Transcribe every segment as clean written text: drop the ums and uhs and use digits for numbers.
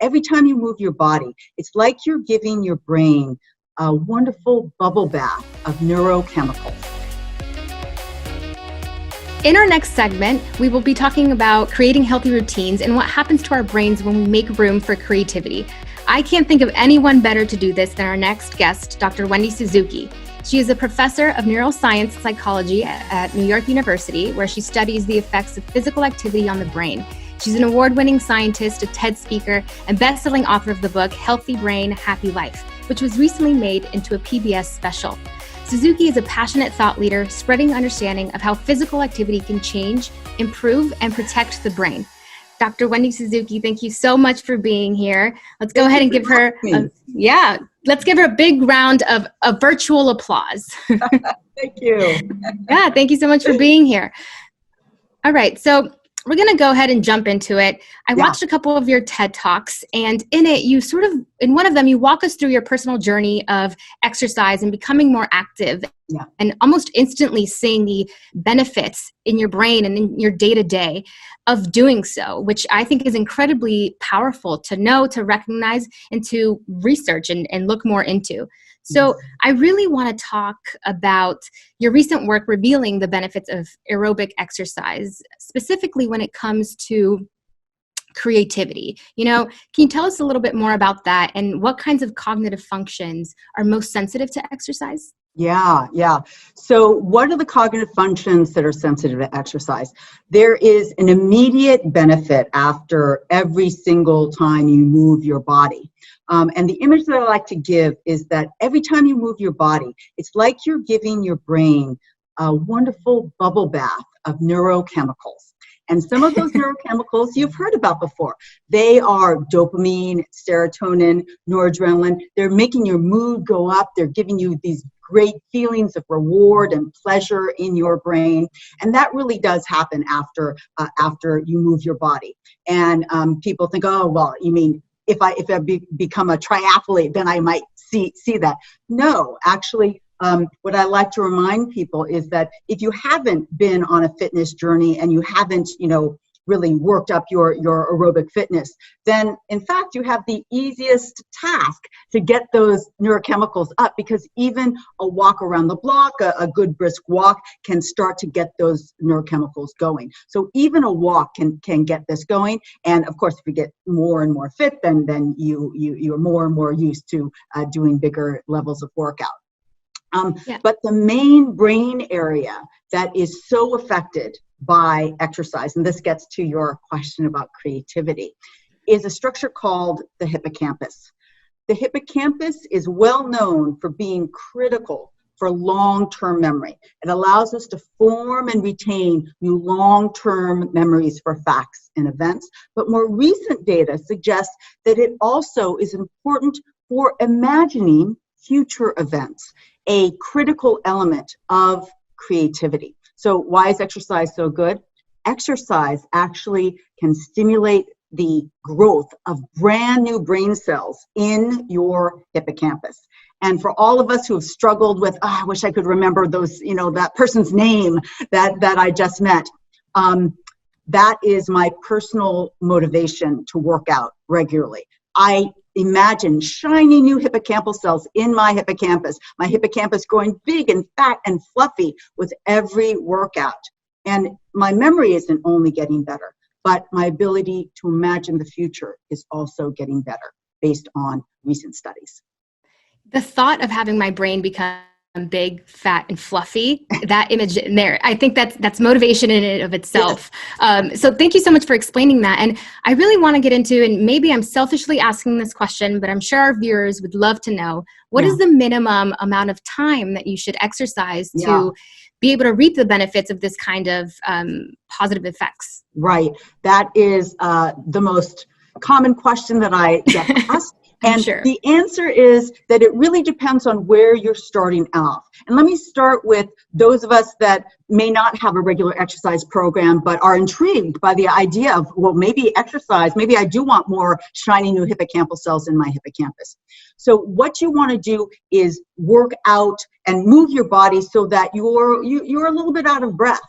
every time you move your body, it's like you're giving your brain a wonderful bubble bath of neurochemicals. In our next segment, we will be talking about creating healthy routines and what happens to our brains when we make room for creativity. I can't think of anyone better to do this than our next guest, Dr. Wendy Suzuki. She is a professor of neuroscience psychology at New York University, where she studies the effects of physical activity on the brain. She's an award-winning scientist, a TED speaker, and best-selling author of the book, Healthy Brain, Happy Life, which was recently made into a PBS special. Suzuki is a passionate thought leader, spreading understanding of how physical activity can change, improve, and protect the brain. Dr. Wendy Suzuki, thank you so much for being here. Let's go ahead and give her, let's give her a big round of a virtual applause. Thank you. Yeah, thank you so much for being here. All right, so we're going to go ahead and jump into it. I watched a couple of your TED Talks, and in it, you in one of them, you walk us through your personal journey of exercise and becoming more active and almost instantly seeing the benefits in your brain and in your day-to-day of doing so, which I think is incredibly powerful to know, to recognize, and to research and look more into. So I really want to talk about your recent work revealing the benefits of aerobic exercise, specifically when it comes to creativity. Can you tell us a little bit more about that and what kinds of cognitive functions are most sensitive to exercise? Yeah. So what are the cognitive functions that are sensitive to exercise? There is an immediate benefit after every single time you move your body. And the image that I like to give is that every time you move your body, it's like you're giving your brain a wonderful bubble bath of neurochemicals. And some of those neurochemicals you've heard about before. They are dopamine, serotonin, noradrenaline. They're making your mood go up. They're giving you these great feelings of reward and pleasure in your brain. And that really does happen after you move your body. And people think, oh, well, you mean if I become a triathlete, then I might see that. No, actually, what I like to remind people is that if you haven't been on a fitness journey and you haven't, really worked up your aerobic fitness, then in fact you have the easiest task to get those neurochemicals up, because even a walk around the block, a good brisk walk, can start to get those neurochemicals going. So even a walk can get this going. And of course, if you get more and more fit, then you're more and more used to doing bigger levels of workout. But the main brain area that is so affected by exercise, and this gets to your question about creativity, is a structure called the hippocampus. The hippocampus is well known for being critical for long-term memory. It allows us to form and retain new long-term memories for facts and events. But more recent data suggests that it also is important for imagining future events, a critical element of creativity. So why is exercise so good? Exercise actually can stimulate the growth of brand new brain cells in your hippocampus. And for all of us who have struggled with, I wish I could remember those, that person's name that I just met, that is my personal motivation to work out regularly. I imagine shiny new hippocampal cells in my hippocampus growing big and fat and fluffy with every workout. And my memory isn't only getting better, but my ability to imagine the future is also getting better based on recent studies. The thought of having my brain become big, fat, and fluffy, that image in there, I think that's motivation in and of itself. Yes. So thank you so much for explaining that. And I really want to get into, and maybe I'm selfishly asking this question, but I'm sure our viewers would love to know, what is the minimum amount of time that you should exercise to be able to reap the benefits of this kind of positive effects? Right. That is the most common question that I get asked. And the answer is that it really depends on where you're starting off. And let me start with those of us that may not have a regular exercise program, but are intrigued by the idea of, well, maybe exercise, maybe I do want more shiny new hippocampal cells in my hippocampus. So what you want to do is work out and move your body so that you're a little bit out of breath.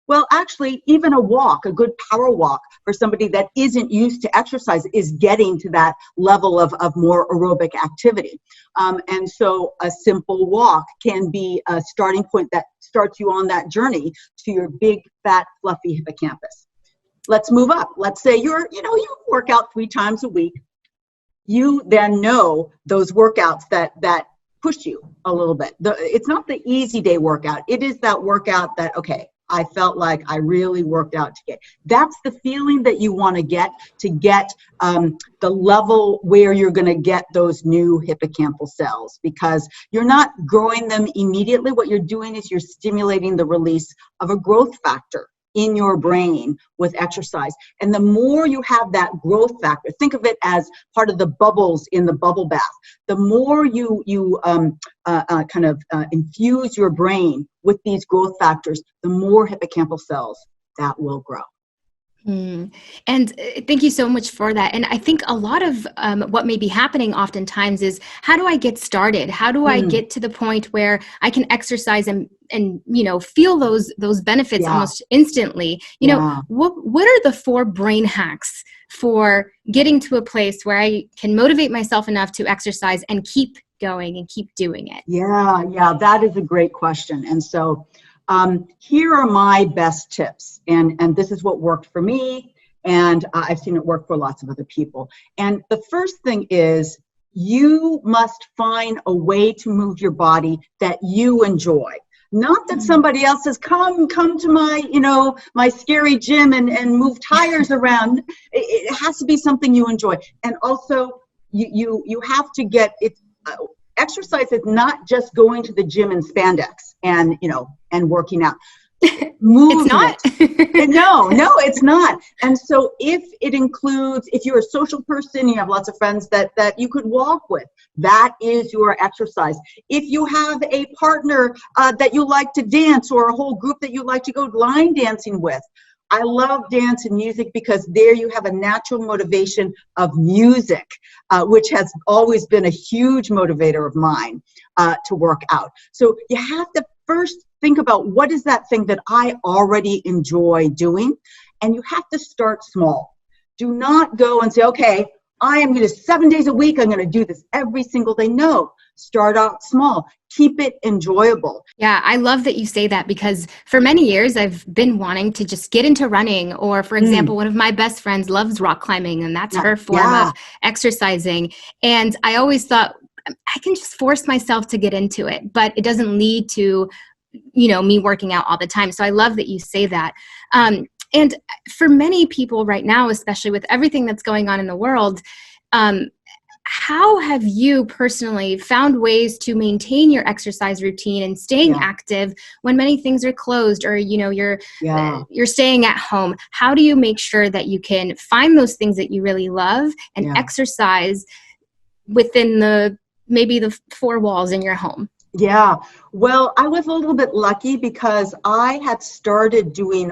Well, actually, even a walk, a good power walk for somebody that isn't used to exercise is getting to that level of more aerobic activity. And so a simple walk can be a starting point that starts you on that journey to your big, fat, fluffy hippocampus. Let's move up. Let's say you work out 3 times a week. You then know those workouts that push you a little bit. It's not the easy day workout. It is that workout that, okay, I felt like I really worked out today. That's the feeling that you want to get the level where you're going to get those new hippocampal cells, because you're not growing them immediately. What you're doing is you're stimulating the release of a growth factor in your brain with exercise. And the more you have that growth factor, think of it as part of the bubbles in the bubble bath. The more you infuse your brain with these growth factors, the more hippocampal cells that will grow. And thank you so much for that. And I think a lot of what may be happening oftentimes is, how do I get started? How do I get to the point where I can exercise and feel those benefits almost instantly? What are the 4 brain hacks for getting to a place where I can motivate myself enough to exercise and keep going and keep doing it? Yeah, that is a great question. And so here are my best tips, and this is what worked for me, and I've seen it work for lots of other people. And the first thing is, you must find a way to move your body that you enjoy. Not that somebody else says, come to my, my scary gym and move tires around. It has to be something you enjoy. And also, you have to get it. Exercise is not just going to the gym in spandex and working out. Movement. It's not. No, it's not. And so if it includes, if you're a social person, you have lots of friends that you could walk with, that is your exercise. If you have a partner that you like to dance, or a whole group that you like to go line dancing with, I love dance and music because there you have a natural motivation of music, which has always been a huge motivator of mine to work out. So you have to first think about, what is that thing that I already enjoy doing? And you have to start small. Do not go and say, okay, I am going to 7 days a week, I'm going to do this every single day. No, start out small. Keep it enjoyable. Yeah, I love that you say that, because for many years I've been wanting to just get into running, or for example, one of my best friends loves rock climbing, and that's her form of exercising. And I always thought, I can just force myself to get into it, but it doesn't lead to, me working out all the time. So I love that you say that. And for many people right now, especially with everything that's going on in the world, how have you personally found ways to maintain your exercise routine and staying active when many things are closed, or you're staying at home? How do you make sure that you can find those things that you really love and exercise within maybe the 4 walls in your home? Yeah, well, I was a little bit lucky because I had started doing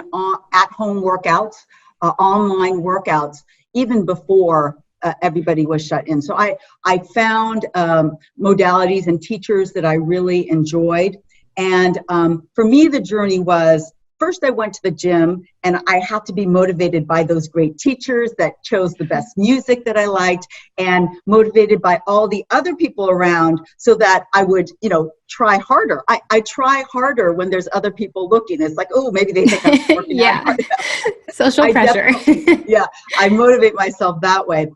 at-home workouts, online workouts, even before everybody was shut in. So I found modalities and teachers that I really enjoyed. And for me, the journey was, first I went to the gym, and I had to be motivated by those great teachers that chose the best music that I liked, and motivated by all the other people around, so that I would, try harder. I try harder when there's other people looking. It's like, oh, maybe they think I'm working out hard enough. Social pressure. I motivate myself that way.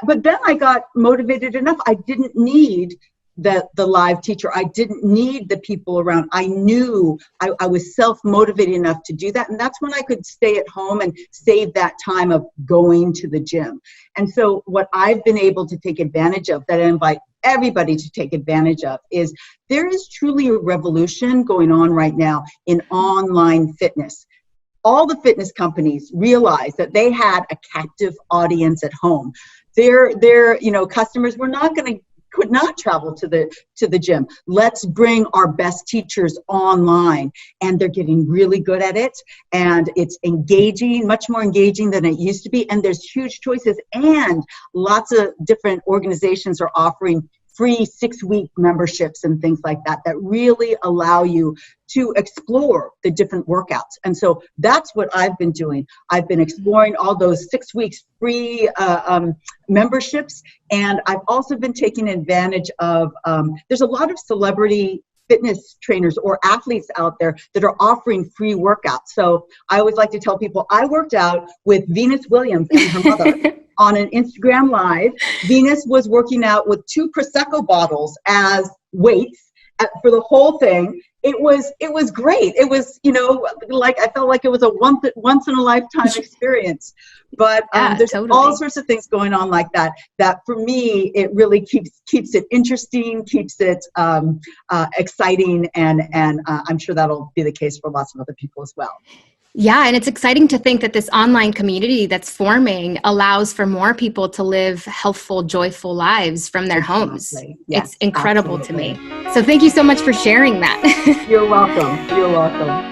But then I got motivated enough. I didn't need the live teacher. I didn't need the people around. I knew I was self-motivated enough to do that. And that's when I could stay at home and save that time of going to the gym. And so what I've been able to take advantage of, that I invite everybody to take advantage of, is there is truly a revolution going on right now in online fitness. All the fitness companies realized that they had a captive audience at home. Their customers could not travel to the gym. Let's bring our best teachers online, and they're getting really good at it, and it's engaging, much more engaging than it used to be, and there's huge choices, and lots of different organizations are offering free 6-week memberships and things like that, that really allow you to explore the different workouts. And so that's what I've been doing. I've been exploring all those 6 weeks free memberships. And I've also been taking advantage of, there's a lot of celebrity fitness trainers or athletes out there that are offering free workouts. So I always like to tell people, I worked out with Venus Williams and her mother on an Instagram Live. Venus was working out with 2 Prosecco bottles as weights for the whole thing. It was great. It was, like I felt like it was a once in a lifetime experience. But there's totally all sorts of things going on like that. That for me, it really keeps it interesting, keeps it exciting, and I'm sure that'll be the case for lots of other people as well. Yeah, and it's exciting to think that this online community that's forming allows for more people to live healthful, joyful lives from their homes. Yes, it's incredible absolutely. to me. So thank you so much for sharing that. You're welcome. You're welcome.